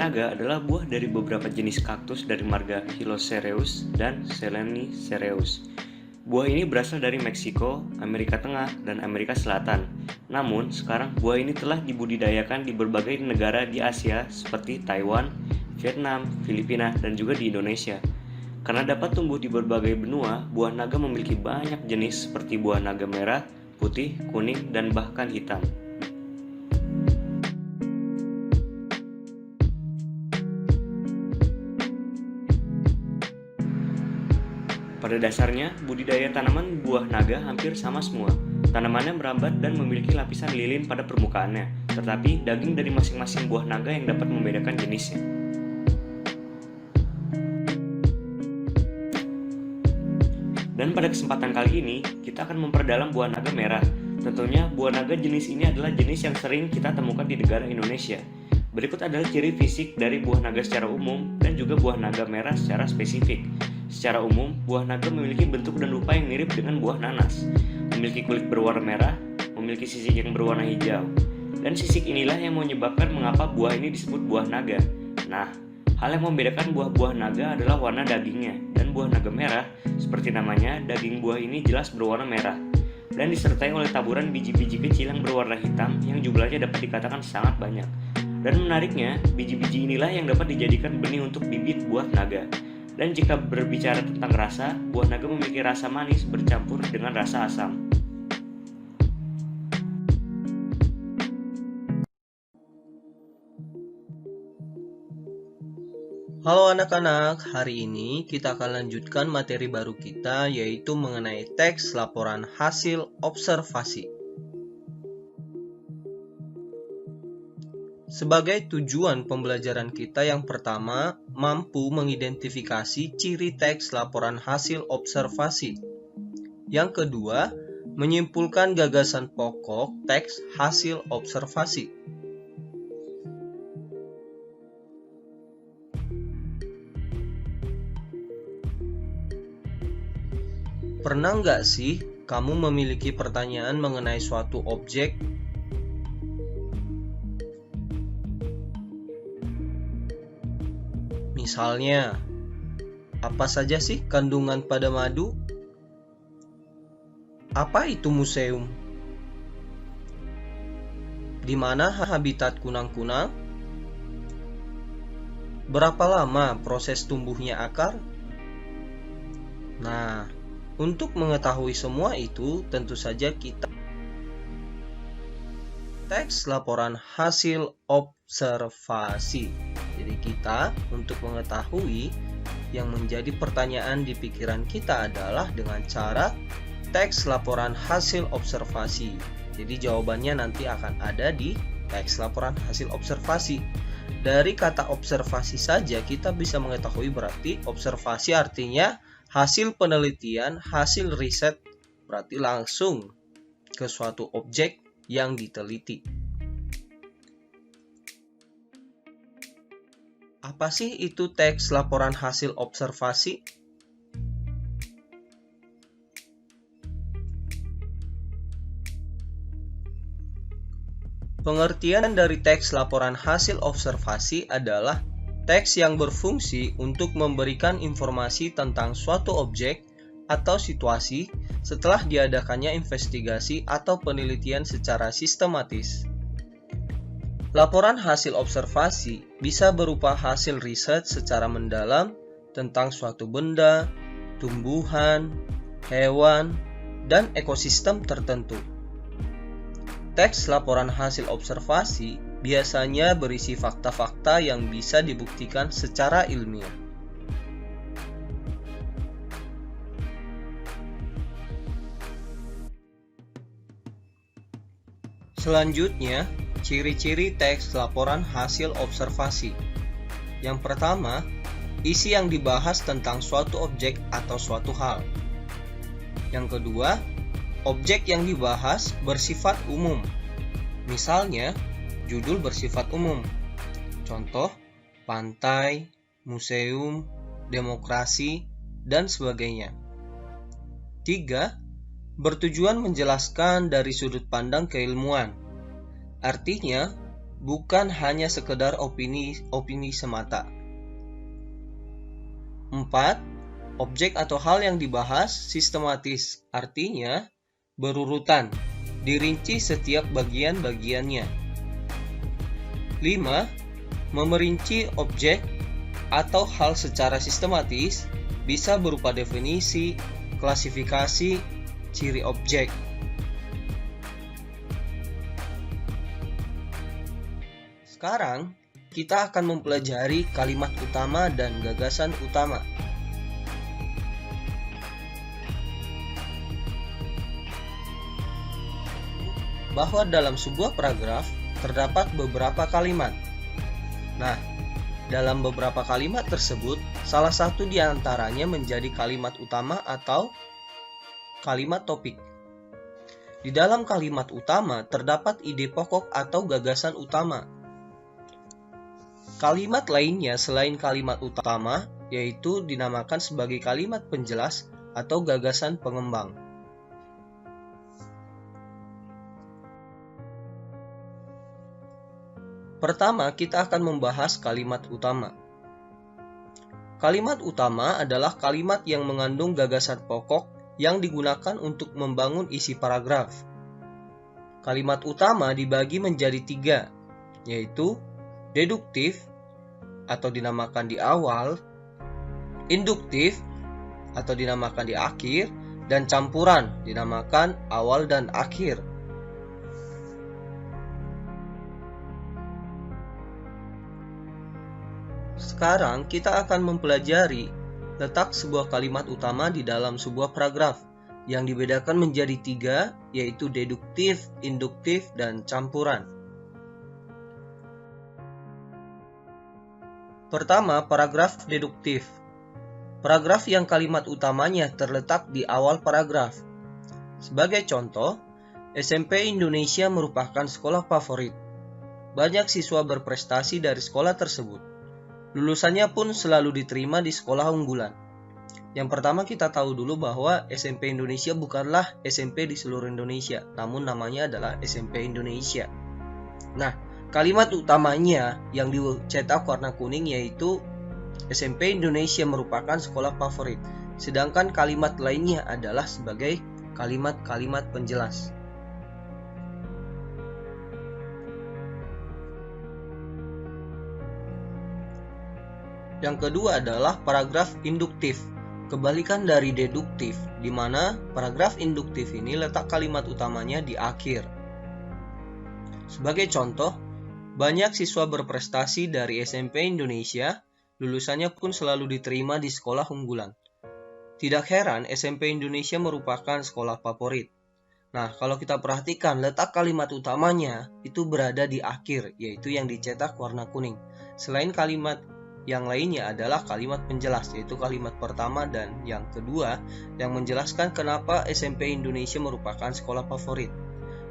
naga adalah buah dari beberapa jenis kaktus dari marga Hylocereus dan Selenicereus. Buah ini berasal dari Meksiko, Amerika Tengah, dan Amerika Selatan. Namun, sekarang buah ini telah dibudidayakan di berbagai negara di Asia seperti Taiwan, Vietnam, Filipina, dan juga di Indonesia. Karena dapat tumbuh di berbagai benua, buah naga memiliki banyak jenis seperti buah naga merah, putih, kuning, dan bahkan hitam. Pada dasarnya, budidaya tanaman buah naga hampir sama semua. Tanamannya merambat dan memiliki lapisan lilin pada permukaannya, tetapi daging dari masing-masing buah naga yang dapat membedakan jenisnya. Dan pada kesempatan kali ini, kita akan memperdalam buah naga merah. Tentunya, buah naga jenis ini adalah jenis yang sering kita temukan di negara Indonesia. Berikut adalah ciri fisik dari buah naga secara umum dan juga buah naga merah secara spesifik. Secara umum, buah naga memiliki bentuk dan rupa yang mirip dengan buah nanas, memiliki kulit berwarna merah, memiliki sisik yang berwarna hijau, dan sisik inilah yang menyebabkan mengapa buah ini disebut buah naga. Nah, hal yang membedakan buah-buah naga adalah warna dagingnya, dan buah naga merah, seperti namanya, daging buah ini jelas berwarna merah, dan disertai oleh taburan biji-biji kecil yang berwarna hitam yang jumlahnya dapat dikatakan sangat banyak. Dan menariknya, biji-biji inilah yang dapat dijadikan benih untuk bibit buah naga. Dan jika berbicara tentang rasa, buah naga memiliki rasa manis bercampur dengan rasa asam. Halo anak-anak, hari ini kita akan lanjutkan materi baru kita yaitu mengenai teks laporan hasil observasi. Sebagai tujuan pembelajaran kita yang pertama, mampu mengidentifikasi ciri teks laporan hasil observasi. Yang kedua, menyimpulkan gagasan pokok teks hasil observasi. Pernah nggak sih kamu memiliki pertanyaan mengenai suatu objek? Misalnya, apa saja sih kandungan pada madu? Apa itu museum? Di mana habitat kunang-kunang? Berapa lama proses tumbuhnya akar? Nah, untuk mengetahui semua itu, tentu saja kita teks laporan hasil observasi. Jadi kita untuk mengetahui yang menjadi pertanyaan di pikiran kita adalah dengan cara teks laporan hasil observasi. Jadi jawabannya nanti akan ada di teks laporan hasil observasi. Dari kata observasi saja kita bisa mengetahui berarti observasi artinya hasil penelitian, hasil riset, berarti langsung ke suatu objek yang diteliti. Apa sih itu teks laporan hasil observasi? Pengertian dari teks laporan hasil observasi adalah teks yang berfungsi untuk memberikan informasi tentang suatu objek atau situasi setelah diadakannya investigasi atau penelitian secara sistematis. Laporan hasil observasi bisa berupa hasil riset secara mendalam tentang suatu benda, tumbuhan, hewan, dan ekosistem tertentu. Teks laporan hasil observasi biasanya berisi fakta-fakta yang bisa dibuktikan secara ilmiah. Selanjutnya, ciri-ciri teks laporan hasil observasi. Yang pertama, isi yang dibahas tentang suatu objek atau suatu hal. Yang kedua, objek yang dibahas bersifat umum. Misalnya, judul bersifat umum. Contoh, pantai, museum, demokrasi, dan sebagainya. 3. Bertujuan menjelaskan dari sudut pandang keilmuan. Artinya, bukan hanya sekedar opini semata. 4. Objek atau hal yang dibahas sistematis, artinya berurutan, dirinci setiap bagian-bagiannya. 5. Memerinci objek atau hal secara sistematis bisa berupa definisi, klasifikasi, ciri objek. Sekarang, kita akan mempelajari kalimat utama dan gagasan utama. Bahwa dalam sebuah paragraf terdapat beberapa kalimat. Nah, dalam beberapa kalimat tersebut, salah satu di antaranya menjadi kalimat utama atau kalimat topik. Di dalam kalimat utama terdapat ide pokok atau gagasan utama. Kalimat lainnya selain kalimat utama yaitu dinamakan sebagai kalimat penjelas atau gagasan pengembang. Pertama, kita akan membahas kalimat utama. Kalimat utama adalah kalimat yang mengandung gagasan pokok yang digunakan untuk membangun isi paragraf. Kalimat utama dibagi menjadi 3, yaitu deduktif atau dinamakan di awal, induktif atau dinamakan di akhir, dan campuran dinamakan awal dan akhir. Sekarang kita akan mempelajari letak sebuah kalimat utama di dalam sebuah paragraf yang dibedakan menjadi 3, yaitu deduktif, induktif, dan campuran. Pertama, paragraf deduktif. Paragraf yang kalimat utamanya terletak di awal paragraf. Sebagai contoh, SMP Indonesia merupakan sekolah favorit. Banyak siswa berprestasi dari sekolah tersebut. Lulusannya pun selalu diterima di sekolah unggulan. Yang pertama kita tahu dulu bahwa SMP Indonesia bukanlah SMP di seluruh Indonesia, namun namanya adalah SMP Indonesia. Nah, kalimat utamanya yang dicetak warna kuning yaitu SMP Indonesia merupakan sekolah favorit. Sedangkan kalimat lainnya adalah sebagai kalimat-kalimat penjelas. Yang kedua adalah paragraf induktif. Kebalikan dari deduktif, di mana paragraf induktif ini letak kalimat utamanya di akhir. Sebagai contoh, banyak siswa berprestasi dari SMP Indonesia, lulusannya pun selalu diterima di sekolah unggulan. Tidak heran SMP Indonesia merupakan sekolah favorit. Nah, kalau kita perhatikan letak kalimat utamanya itu berada di akhir, yaitu yang dicetak warna kuning. Selain kalimat yang lainnya adalah kalimat penjelas, yaitu kalimat pertama dan yang kedua yang menjelaskan kenapa SMP Indonesia merupakan sekolah favorit.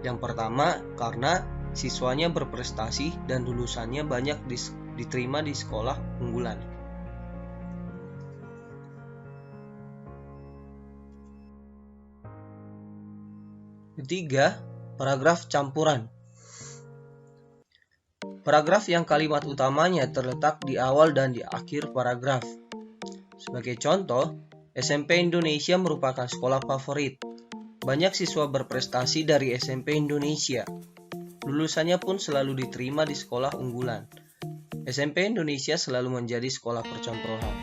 Yang pertama, karena siswanya berprestasi dan lulusannya banyak diterima di sekolah unggulan. Ketiga, paragraf campuran. Paragraf yang kalimat utamanya terletak di awal dan di akhir paragraf. Sebagai contoh, SMP Indonesia merupakan sekolah favorit. Banyak siswa berprestasi dari SMP Indonesia. Lulusannya pun selalu diterima di sekolah unggulan. SMP Indonesia selalu menjadi sekolah percontohan.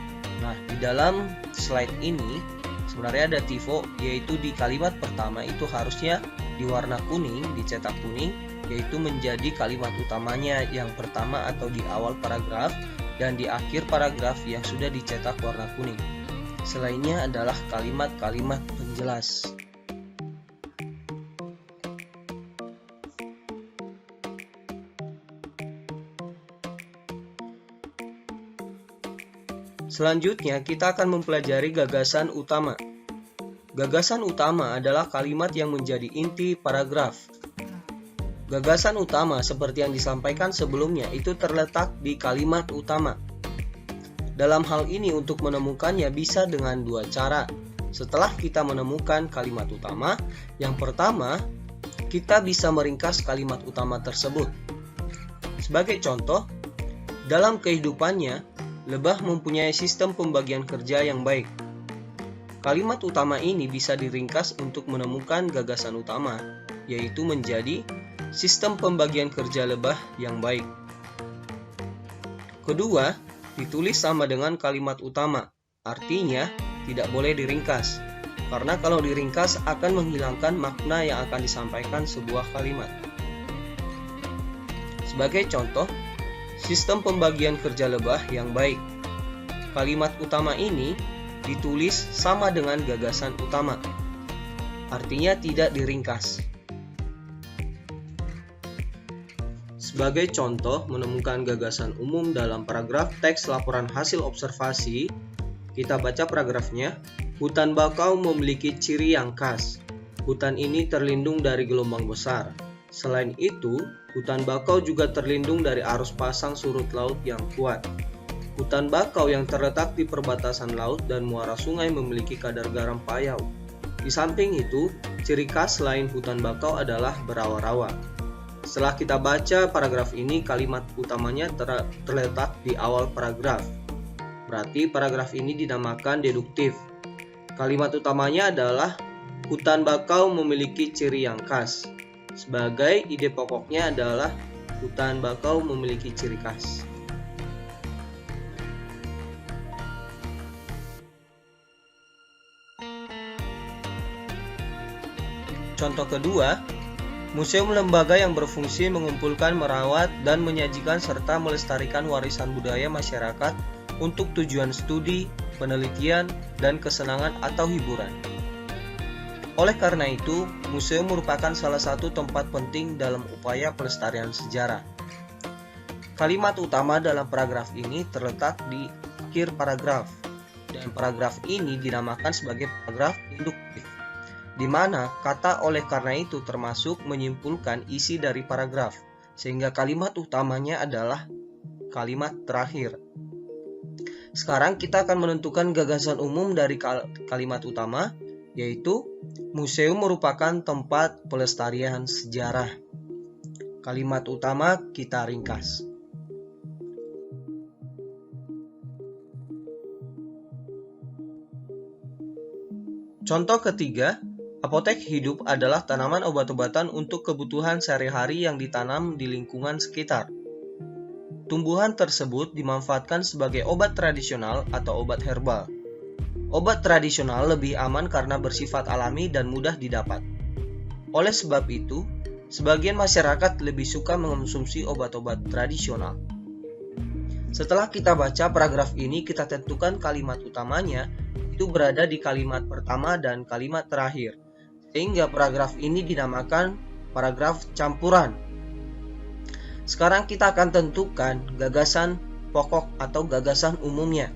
Nah, di dalam slide ini sebenarnya ada tifo, yaitu di kalimat pertama itu harusnya diwarna kuning, dicetak kuning, yaitu menjadi kalimat utamanya yang pertama atau di awal paragraf dan di akhir paragraf yang sudah dicetak warna kuning. Selainnya adalah kalimat-kalimat penjelas. Selanjutnya kita akan mempelajari gagasan utama. Gagasan utama adalah kalimat yang menjadi inti paragraf. Gagasan utama seperti yang disampaikan sebelumnya itu terletak di kalimat utama. Dalam hal ini untuk menemukannya bisa dengan 2 cara. Setelah kita menemukan kalimat utama, yang pertama kita bisa meringkas kalimat utama tersebut. Sebagai contoh, dalam kehidupannya, lebah mempunyai sistem pembagian kerja yang baik. Kalimat utama ini bisa diringkas untuk menemukan gagasan utama, yaitu menjadi sistem pembagian kerja lebah yang baik. Kedua, ditulis sama dengan kalimat utama, artinya tidak boleh diringkas, karena kalau diringkas akan menghilangkan makna yang akan disampaikan sebuah kalimat. Sebagai contoh, sistem pembagian kerja lebah yang baik. Kalimat utama ini ditulis sama dengan gagasan utama, artinya tidak diringkas. Sebagai contoh menemukan gagasan umum dalam paragraf teks laporan hasil observasi, kita baca paragrafnya. Hutan bakau memiliki ciri yang khas. Hutan ini terlindung dari gelombang besar. Selain itu, hutan bakau juga terlindung dari arus pasang surut laut yang kuat. Hutan bakau yang terletak di perbatasan laut dan muara sungai memiliki kadar garam payau. Di samping itu, ciri khas lain hutan bakau adalah berawa-rawa. Setelah kita baca paragraf ini, kalimat utamanya terletak di awal paragraf. Berarti paragraf ini dinamakan deduktif. Kalimat utamanya adalah hutan bakau memiliki ciri yang khas. Sebagai ide pokoknya adalah hutan bakau memiliki ciri khas. Contoh kedua, museum lembaga yang berfungsi mengumpulkan, merawat, dan menyajikan serta melestarikan warisan budaya masyarakat untuk tujuan studi, penelitian, dan kesenangan atau hiburan. Oleh karena itu, museum merupakan salah satu tempat penting dalam upaya pelestarian sejarah. Kalimat utama dalam paragraf ini terletak di akhir paragraf, dan paragraf ini dinamakan sebagai paragraf induktif, di mana kata "oleh karena itu" termasuk menyimpulkan isi dari paragraf, sehingga kalimat utamanya adalah kalimat terakhir. Sekarang kita akan menentukan gagasan umum dari kalimat utama, yaitu museum merupakan tempat pelestarian sejarah. Kalimat utama kita ringkas. Contoh ketiga, apotek hidup adalah tanaman obat-obatan untuk kebutuhan sehari-hari yang ditanam di lingkungan sekitar. Tumbuhan tersebut dimanfaatkan sebagai obat tradisional atau obat herbal. Obat tradisional lebih aman karena bersifat alami dan mudah didapat. Oleh sebab itu, sebagian masyarakat lebih suka mengonsumsi obat-obat tradisional. Setelah kita baca paragraf ini, kita tentukan kalimat utamanya itu berada di kalimat pertama dan kalimat terakhir, sehingga paragraf ini dinamakan paragraf campuran. Sekarang kita akan tentukan gagasan pokok atau gagasan umumnya.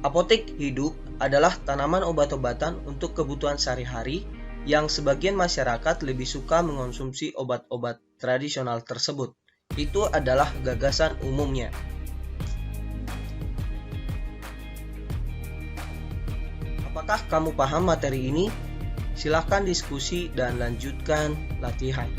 Apotek hidup adalah tanaman obat-obatan untuk kebutuhan sehari-hari yang sebagian masyarakat lebih suka mengonsumsi obat-obat tradisional tersebut. Itu adalah gagasan umumnya. Apakah kamu paham materi ini? Silakan diskusi dan lanjutkan latihan.